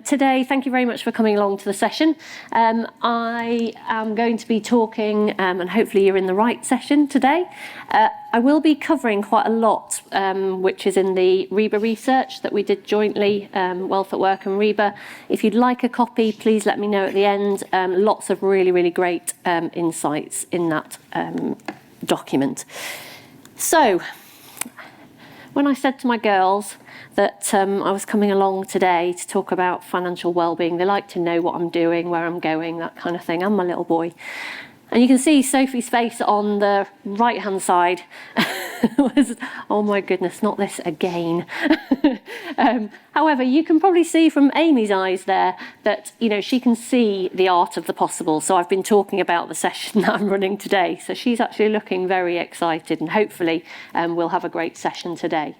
Today, thank you very much for coming along to the session. I am going to be talking, and hopefully you're in the right session today. I will be covering quite a lot, which is in the REBA research that we did jointly, Wealth at Work and REBA. If you'd like a copy, please let me know at the end. Lots of really, really great insights in that document. So, when I said to my girls that I was coming along today to talk about financial well-being, they like to know what I'm doing, where I'm going, that kind of thing. I'm my little boy. And you can see Sophie's face on the right-hand side was, oh my goodness, not this again. However, you can probably see from Amy's eyes there that, you know, she can see the art of the possible. So I've been talking about the session that I'm running today. So she's actually looking very excited, and hopefully we'll have a great session today.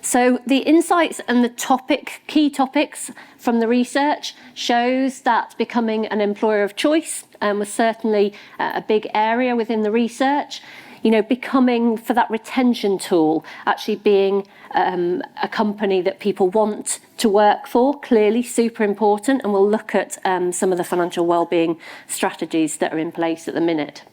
So the insights and the key topics from the research shows that becoming an employer of choice was certainly a big area within the research. You know, becoming for that retention tool, actually being a company that people want to work for, clearly super important, and we'll look at some of the financial wellbeing strategies that are in place at the minute.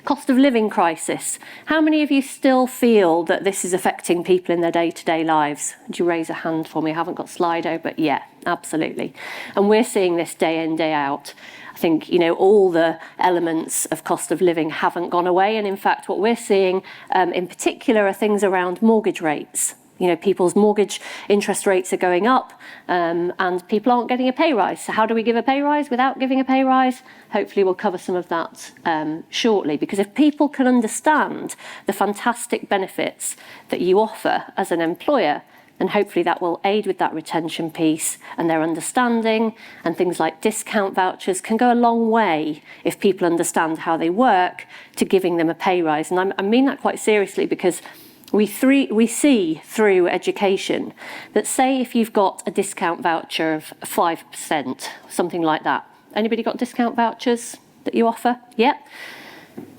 Cost of living crisis. How many of you still feel that this is affecting people in their day-to-day lives? Would you raise a hand for me? I haven't got Slido, but yeah, absolutely. And we're seeing this day in, day out. I think, you know, all the elements of cost of living haven't gone away. And in fact, what we're seeing in particular are things around mortgage rates. You know, people's mortgage interest rates are going up and people aren't getting a pay rise. So how do we give a pay rise without giving a pay rise? Hopefully we'll cover some of that shortly, because if people can understand the fantastic benefits that you offer as an employer, then hopefully that will aid with that retention piece and their understanding, and things like discount vouchers can go a long way if people understand how they work to giving them a pay rise. And I mean that quite seriously, because we see through education that, say if you've got a discount voucher of 5%, something like that. Anybody got discount vouchers that you offer? Yeah.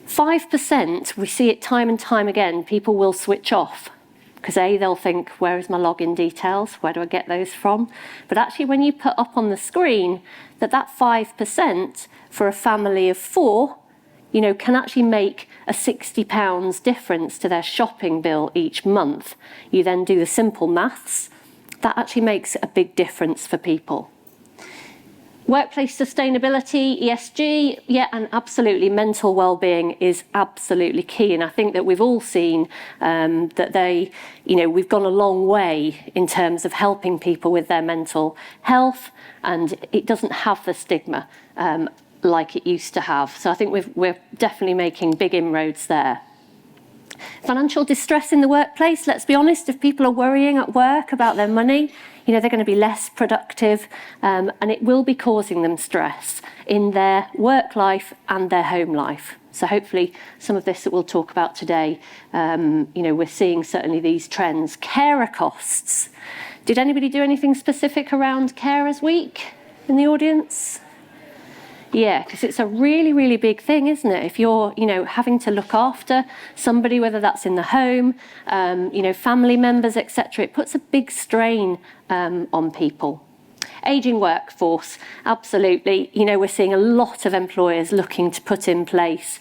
5%, we see it time and time again, people will switch off. Because they'll think, where is my login details? Where do I get those from? But actually when you put up on the screen that 5% for a family of 4, you know, can actually make a £60 difference to their shopping bill each month. You then do the simple maths. That actually makes a big difference for people. Workplace sustainability, ESG, yeah, and absolutely mental well-being is absolutely key. And I think that we've all seen that we've gone a long way in terms of helping people with their mental health, and it doesn't have the stigma like it used to have. So I think we're definitely making big inroads there. Financial distress in the workplace, let's be honest, if people are worrying at work about their money, you know, they're going to be less productive, and it will be causing them stress in their work life and their home life. So hopefully some of this that we'll talk about today, you know, we're seeing certainly these trends. Carer costs. Did anybody do anything specific around Carers Week in the audience? Yeah, because it's a really, really big thing, isn't it? If you're, you know, having to look after somebody, whether that's in the home, you know, family members, etc., it puts a big strain on people. Ageing workforce, absolutely. You know, we're seeing a lot of employers looking to put in place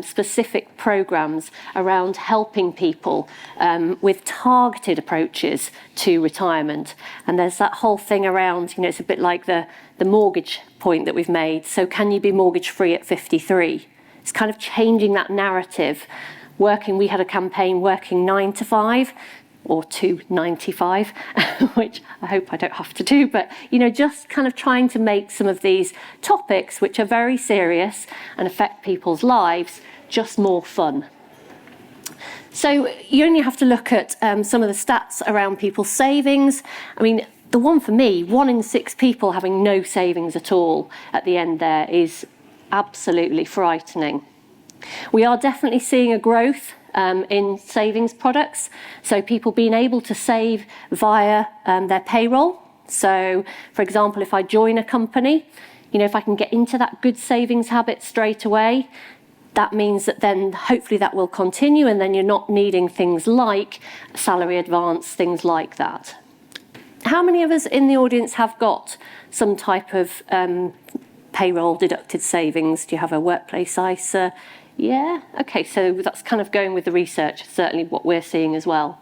specific programs around helping people with targeted approaches to retirement. And there's that whole thing around, you know, it's a bit like the mortgage point that we've made. So can you be mortgage free at 53? It's kind of changing that narrative. We had a campaign working 9 to 5. Or 2.95, which I hope I don't have to do, but, you know, just kind of trying to make some of these topics, which are very serious and affect people's lives, just more fun. So you only have to look at some of the stats around people's savings. I mean, the one for me, 1 in 6 people having no savings at all at the end there is absolutely frightening. We are definitely seeing a growth in savings products, so people being able to save via their payroll. So, for example, if I join a company, you know, if I can get into that good savings habit straight away, that means that then hopefully that will continue, and then you're not needing things like salary advance, things like that. How many of us in the audience have got some type of payroll deducted savings? Do you have a workplace ISA? Yeah, okay, so that's kind of going with the research, certainly what we're seeing as well.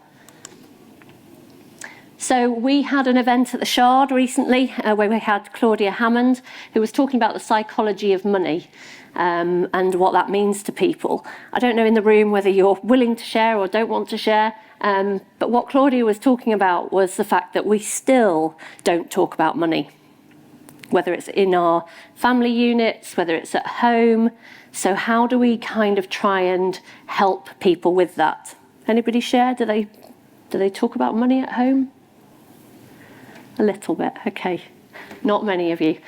So we had an event at the Shard recently where we had Claudia Hammond, who was talking about the psychology of money and what that means to people. I don't know in the room whether you're willing to share or don't want to share, but what Claudia was talking about was the fact that we still don't talk about money, whether it's in our family units, whether it's at home. So how do we kind of try and help people with that? Anybody share? Do they talk about money at home? A little bit, okay. Not many of you.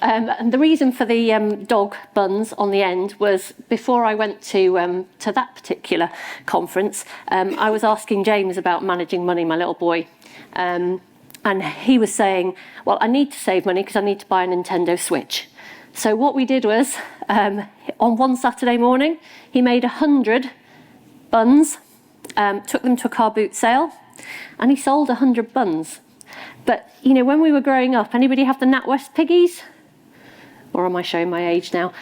And the reason for the dog buns on the end was before I went to that particular conference, I was asking James about managing money, my little boy. And he was saying, well, I need to save money because I need to buy a Nintendo Switch. So what we did was, on one Saturday morning, he made 100 buns, took them to a car boot sale, and he sold 100 buns. But, you know, when we were growing up, anybody have the NatWest piggies? Or am I showing my age now?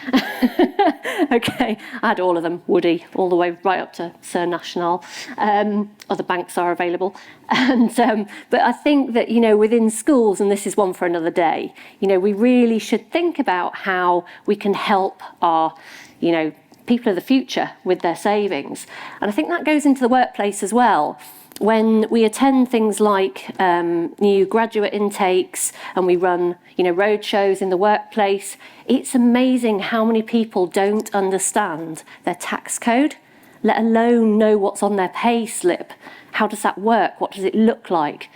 Okay, I had all of them, Woody, all the way right up to Sir National. Other banks are available. And but I think that, you know, within schools, and this is one for another day, you know, we really should think about how we can help our, you know, people of the future with their savings. And I think that goes into the workplace as well. When we attend things like new graduate intakes and we run, you know, road shows in the workplace, it's amazing how many people don't understand their tax code, let alone know what's on their pay slip. How does that work? What does it look like?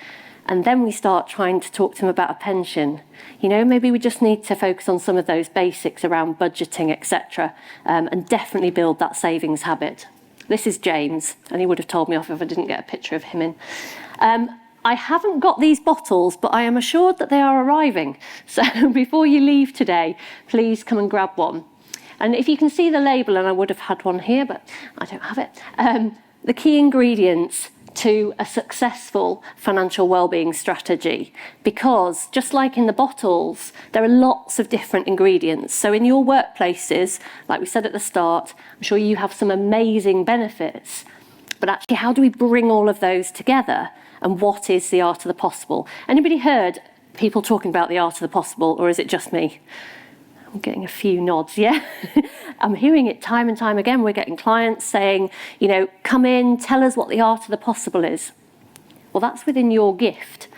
And then we start trying to talk to them about a pension. You know, maybe we just need to focus on some of those basics around budgeting, etc., and definitely build that savings habit. This is James, and he would have told me off if I didn't get a picture of him in. I haven't got these bottles, but I am assured that they are arriving. So before you leave today, please come and grab one. And if you can see the label, and I would have had one here, but I don't have it, the key ingredients to a successful financial wellbeing strategy, because just like in the bottles, there are lots of different ingredients. So in your workplaces, like we said at the start, I'm sure you have some amazing benefits, but actually how do we bring all of those together, and what is the art of the possible? Anybody heard people talking about the art of the possible, or is it just me? I'm getting a few nods, yeah? I'm hearing it time and time again. We're getting clients saying, you know, come in, tell us what the art of the possible is. Well, that's within your gift.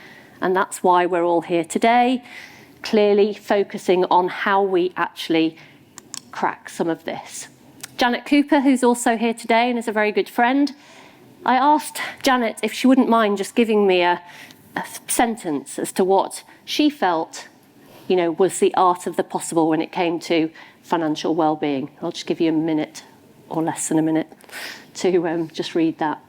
And that's why we're all here today, clearly focusing on how we actually crack some of this. Janet Cooper, who's also here today and is a very good friend, I asked Janet if she wouldn't mind just giving me a sentence as to what she felt, you know, was the art of the possible when it came to financial well-being. I'll just give you a minute or less than a minute to just read that.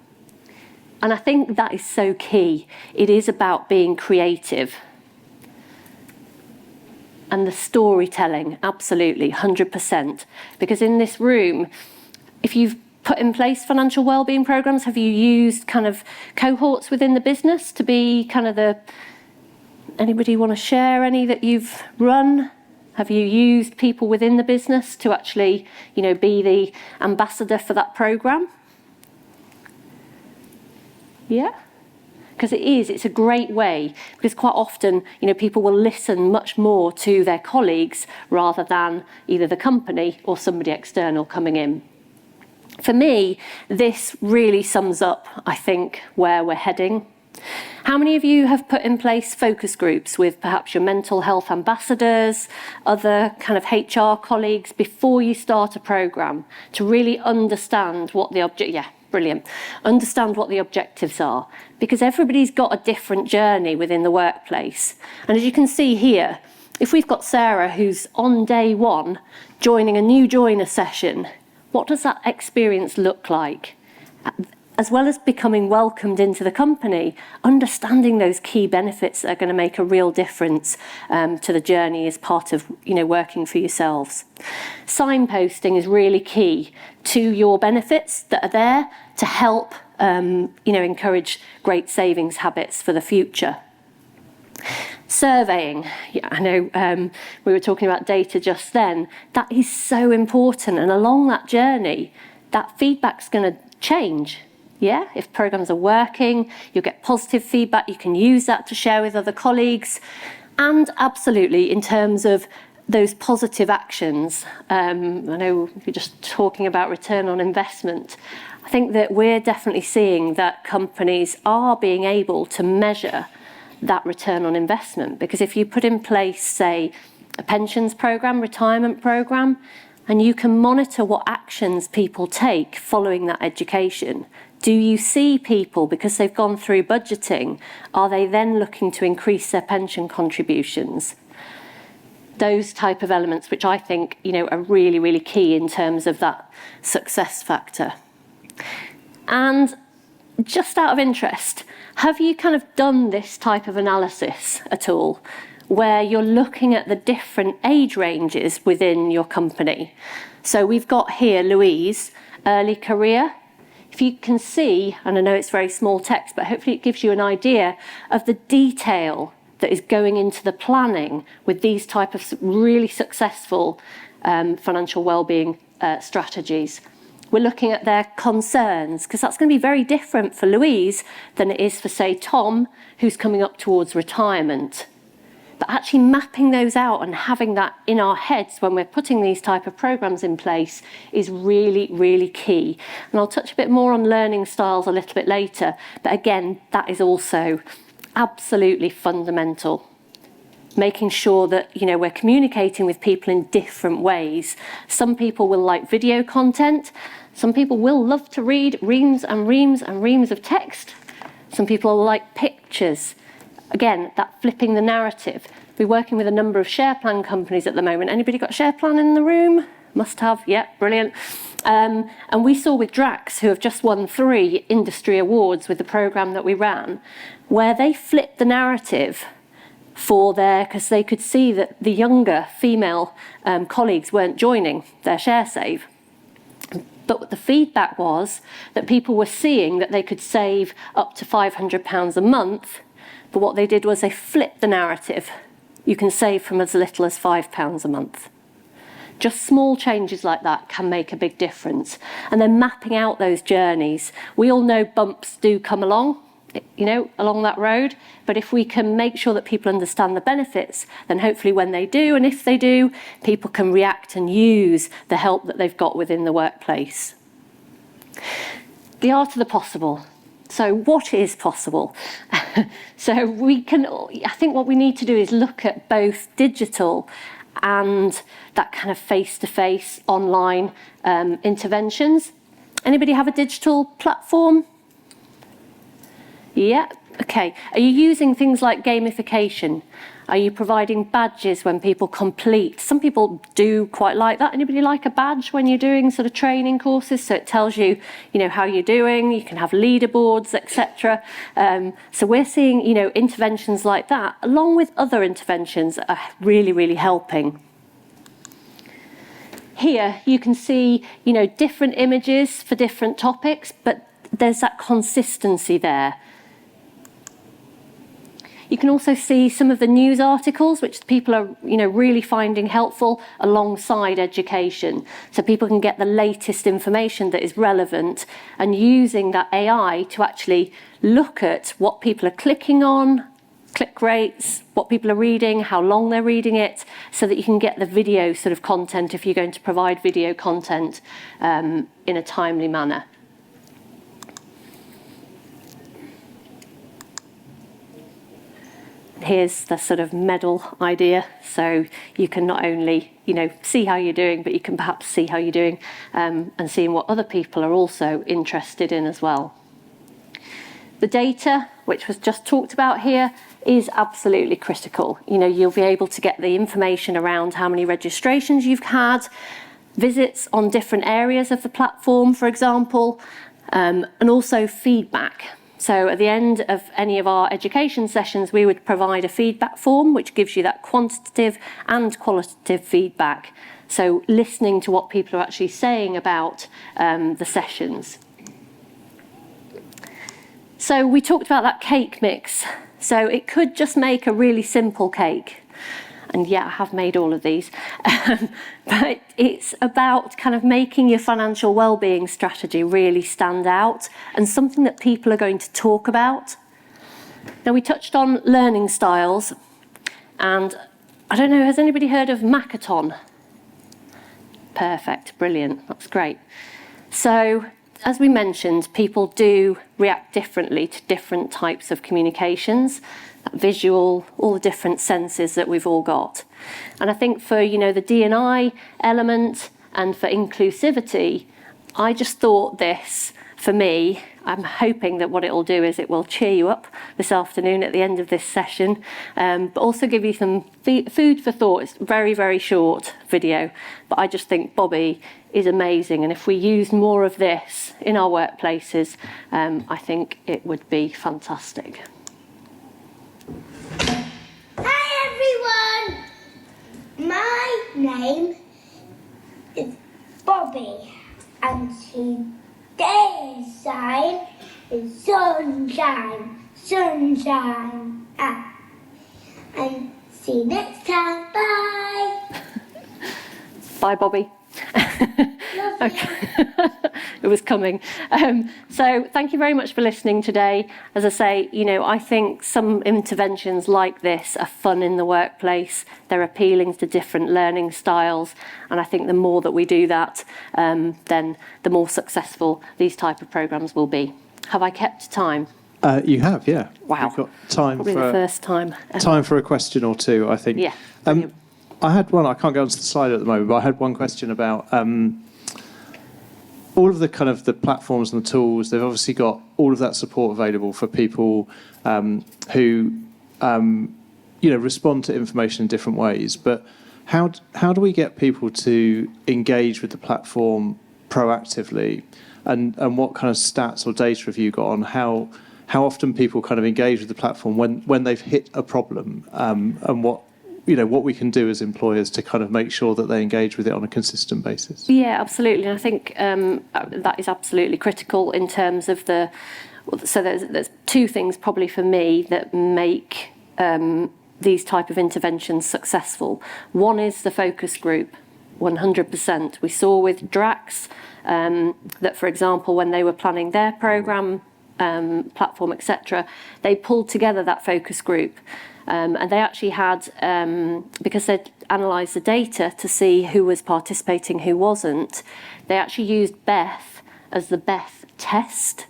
And I think that is so key. It is about being creative. And the storytelling, absolutely, 100%. Because in this room, if you've put in place financial wellbeing programs, have you used kind of cohorts within the business to be kind of the... Anybody want to share any that you've run? Have you used people within the business to actually, you know, be the ambassador for that program? Yeah? Because it's a great way, because quite often, you know, people will listen much more to their colleagues rather than either the company or somebody external coming in. For me, this really sums up, I think, where we're heading. How many of you have put in place focus groups with perhaps your mental health ambassadors, other kind of HR colleagues before you start a program to really understand what the understand what the objectives are, because everybody's got a different journey within the workplace. And as you can see here, if we've got Sarah who's on day one joining a new joiner session, what does that experience look like? As well as becoming welcomed into the company, understanding those key benefits that are going to make a real difference to the journey as part of, you know, working for yourselves. Signposting is really key to your benefits that are there to help, you know, encourage great savings habits for the future. Surveying, yeah, I know we were talking about data just then. That is so important, and along that journey, that feedback's going to change. Yeah, if programs are working, you'll get positive feedback, you can use that to share with other colleagues. And absolutely, in terms of those positive actions, I know you're just talking about return on investment. I think that we're definitely seeing that companies are being able to measure that return on investment, because if you put in place, say, a pensions program, retirement program, and you can monitor what actions people take following that education. Do you see people, because they've gone through budgeting, are they then looking to increase their pension contributions? Those type of elements, which I think, are really, really key in terms of that success factor. And just out of interest, have you kind of done this type of analysis at all, where you're looking at the different age ranges within your company? So we've got here Louise, early career. If you can see, and I know it's very small text, but hopefully it gives you an idea of the detail that is going into the planning with these type of really successful financial wellbeing strategies. We're looking at their concerns, because that's going to be very different for Louise than it is for, say, Tom, who's coming up towards retirement. But actually mapping those out and having that in our heads when we're putting these type of programs in place is really, really key. And I'll touch a bit more on learning styles a little bit later. But again, that is also absolutely fundamental. Making sure that, we're communicating with people in different ways. Some people will like video content. Some people will love to read reams and reams and reams of text. Some people like pictures. Again, that flipping the narrative. We're working with a number of share plan companies at the moment. Anybody got share plan in the room? Must have, yeah, brilliant. And we saw with Drax, who have just won 3 industry awards with the programme that we ran, where they flipped the narrative because they could see that the younger female colleagues weren't joining their share save. But the feedback was that people were seeing that they could save up to £500 a month, but what they did was they flipped the narrative. You can save from as little as £5 a month. Just small changes like that can make a big difference. And then mapping out those journeys. We all know bumps do come along, along that road. But if we can make sure that people understand the benefits, then hopefully when they do, and if they do, people can react and use the help that they've got within the workplace. The art of the possible. So what is possible? So I think what we need to do is look at both digital and that kind of face-to-face online interventions. Anybody have a digital platform? Yeah, okay. Are you using things like gamification? Are you providing badges when people complete? Some people do quite like that. Anybody like a badge when you're doing sort of training courses? So it tells you, how you're doing. You can have leaderboards, etc. So we're seeing, interventions like that, along with other interventions that are really, really helping. Here you can see, different images for different topics, but there's that consistency there. You can also see some of the news articles, which people are, really finding helpful alongside education. So people can get the latest information that is relevant and using that AI to actually look at what people are clicking on, click rates, what people are reading, how long they're reading it, so that you can get the video sort of content if you're going to provide video content in a timely manner. Here's the sort of medal idea. So you can not only, see how you're doing, but you can perhaps see how you're doing and seeing what other people are also interested in as well. The data, which was just talked about here, is absolutely critical. You'll be able to get the information around how many registrations you've had, visits on different areas of the platform, for example, and also feedback. So at the end of any of our education sessions, we would provide a feedback form, which gives you that quantitative and qualitative feedback. So listening to what people are actually saying about the sessions. So we talked about that cake mix. So it could just make a really simple cake. And yeah, I have made all of these. But it's about kind of making your financial wellbeing strategy really stand out and something that people are going to talk about. Now, we touched on learning styles, and I don't know, has anybody heard of Makaton? Perfect, brilliant, that's great. So, as we mentioned, people do react differently to different types of communications, visual, all the different senses that we've all got. And I think for, the D&I element and for inclusivity, I just thought this, for me, I'm hoping that what it'll do is it will cheer you up this afternoon at the end of this session, but also give you some food for thought. It's a very, very short video, but I just think Bobby is amazing. And if we use more of this in our workplaces, I think it would be fantastic. Hi everyone! My name is Bobby, and today's sign is sunshine, sunshine. And see you next time. Bye! Bye, Bobby. Okay. It was coming. So thank you very much for listening today. As I say, I think some interventions like this are fun in the workplace. They're appealing to different learning styles. And I think the more that we do that, then the more successful these type of programs will be. Have I kept time? You have, yeah. Wow. We've got time Probably the first time. time for a question or two, I think. Yeah. I had one, I can't go onto the slide at the moment, but I had one question about all of the kind of the platforms and the tools. They've obviously got all of that support available for people who, respond to information in different ways. But how do we get people to engage with the platform proactively? And what kind of stats or data have you got on how often people kind of engage with the platform when they've hit a problem, and what we can do as employers to kind of make sure that they engage with it on a consistent basis? Yeah, absolutely. And I think that is absolutely critical in terms of so there's two things probably for me that make these type of interventions successful. One is the focus group, 100%. We saw with Drax that, for example, when they were planning their programme, platform, etc., they pulled together that focus group. And they actually had, because they'd analysed the data to see who was participating, who wasn't, they actually used Beth as the Beth test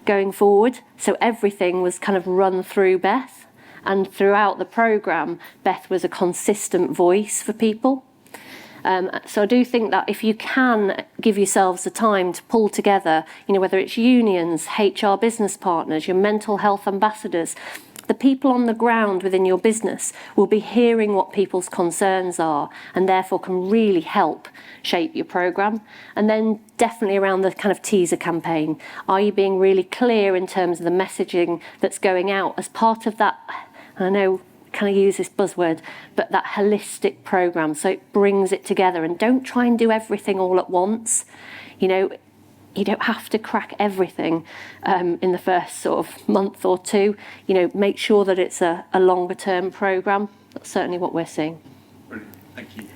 going forward. So everything was kind of run through Beth. And throughout the programme, Beth was a consistent voice for people. So I do think that if you can give yourselves the time to pull together, whether it's unions, HR business partners, your mental health ambassadors, the people on the ground within your business will be hearing what people's concerns are and therefore can really help shape your programme. And then definitely around the kind of teaser campaign, are you being really clear in terms of the messaging that's going out as part of that, I know, kind of use this buzzword, but that holistic programme, so it brings it together. And don't try and do everything all at once. You don't have to crack everything in the first sort of month or two. Make sure that it's a longer term programme. That's certainly what we're seeing. Brilliant. Thank you.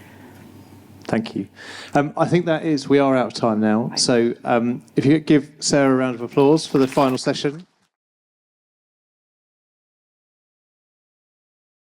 Thank you. I think we are out of time now. Right. So if you could give Sarah a round of applause for the final session.